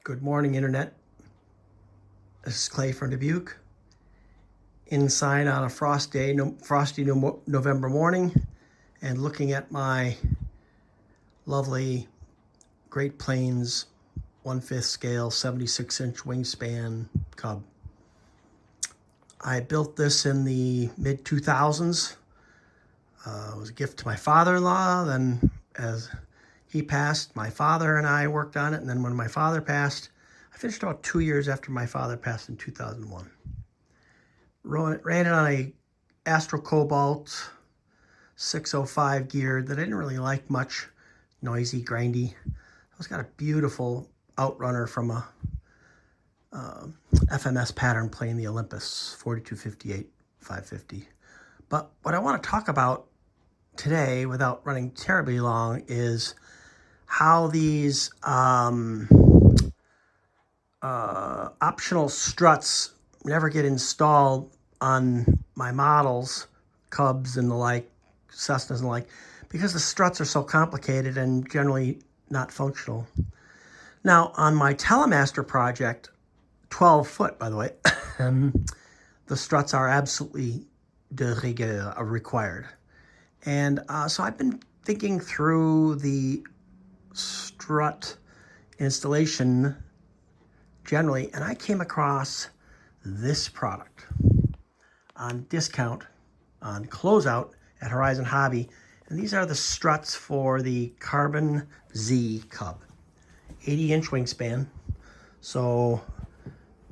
Good morning, Internet. This is Clay from Dubuque. Inside on a frosty November morning and looking at my lovely Great Plains 1/5 scale 76-inch wingspan Cub. I built this in the mid-2000s. It was a gift to my father-in-law. Then as he passed, my father and I worked on it. And then when my father passed, I finished about 2 years after my father passed in 2001. Ran it on a Astro Cobalt 605 gear that I didn't really like much. Noisy, grindy. It's got a beautiful outrunner from a FMS pattern playing the Olympus 4258 550. But what I want to talk about today, without running terribly long, is how these optional struts never get installed on my models, Cubs and the like, Cessnas and the like, because the struts are so complicated and generally not functional. Now, on my Telemaster project, 12 foot, by the way, the struts are absolutely de rigueur, required. And so I've been thinking through the strut installation generally, and I came across this product on discount, on closeout at Horizon Hobby. And these are the struts for the Carbon Z Cub. 80-inch wingspan. So,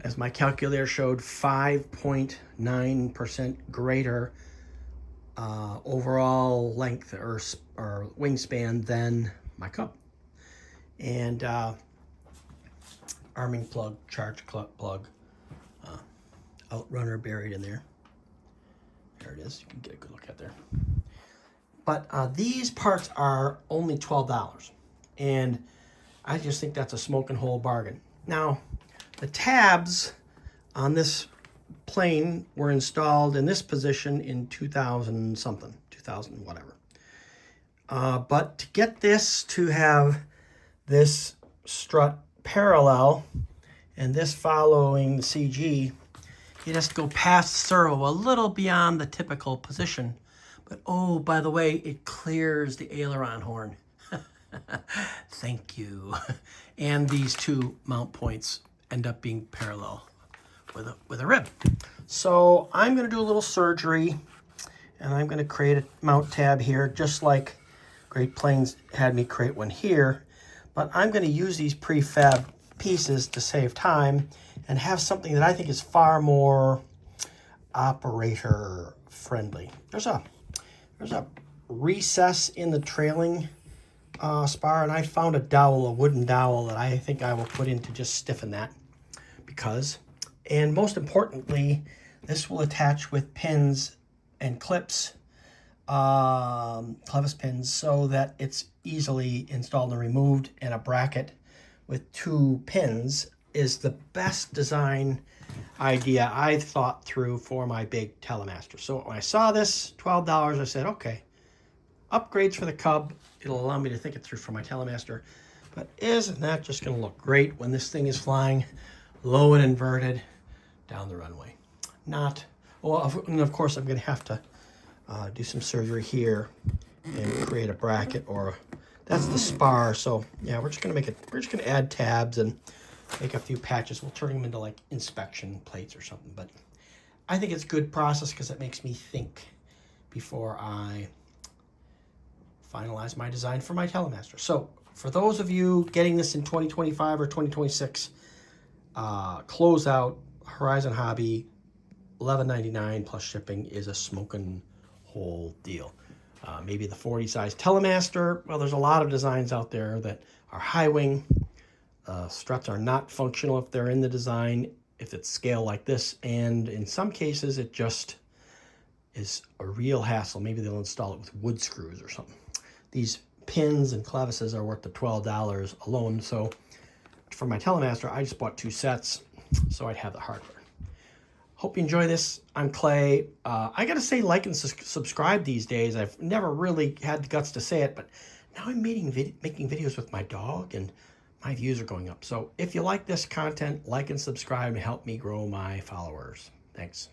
as my calculator showed, 5.9% greater overall length or wingspan than my Cub. And arming plug, charge plug, outrunner buried in there. There it is. You can get a good look at there. But these parts are only $12. And I just think that's a smoking whole bargain. Now, the tabs on this plane were installed in this position in 2000 something, 2000 whatever. But to get this to have this strut parallel and this following the CG, it has to go past servo a little beyond the typical position. But oh, by the way, it clears the aileron horn. Thank you. And these two mount points end up being parallel with a rib. So I'm going to do a little surgery, and I'm going to create a mount tab here, just like Great Plains had me create one here. But I'm going to use these prefab pieces to save time and have something that I think is far more operator friendly. There's a recess in the trailing spar, and I found a dowel, a wooden dowel, that I think I will put in to just stiffen that, because, and most importantly, this will attach with pins and clips, clevis pins, so that it's easily installed and removed, and a bracket with 2 pins is the best design idea I thought through for my big Telemaster. So when I saw this, $12, I said, okay, upgrades for the Cub. It'll allow me to think it through for my Telemaster. But isn't that just going to look great when this thing is flying low and inverted down the runway? Not, well, and of course I'm going to have to do some surgery here and create a bracket, or that's the spar. So yeah, we're just going to add tabs and make a few patches. We'll turn them into like inspection plates or something. But I think it's a good process because it makes me think before I finalize my design for my Telemaster. So for those of you getting this in 2025 or 2026, closeout Horizon Hobby, $11.99 plus shipping is a smoking whole deal. Maybe the 40 size Telemaster. Well, there's a lot of designs out there that are high wing. Struts are not functional if they're in the design, if it's scale like this, and in some cases it just is a real hassle. Maybe they'll install it with wood screws or something. These pins and clevises are worth the $12 alone. So for my Telemaster, I just bought 2 sets so I'd have the hardware. Hope you enjoy this. I'm Clay. I gotta say, like and subscribe these days. I've never really had the guts to say it, but now I'm making videos with my dog and my views are going up. So if you like this content, like and subscribe to help me grow my followers. Thanks.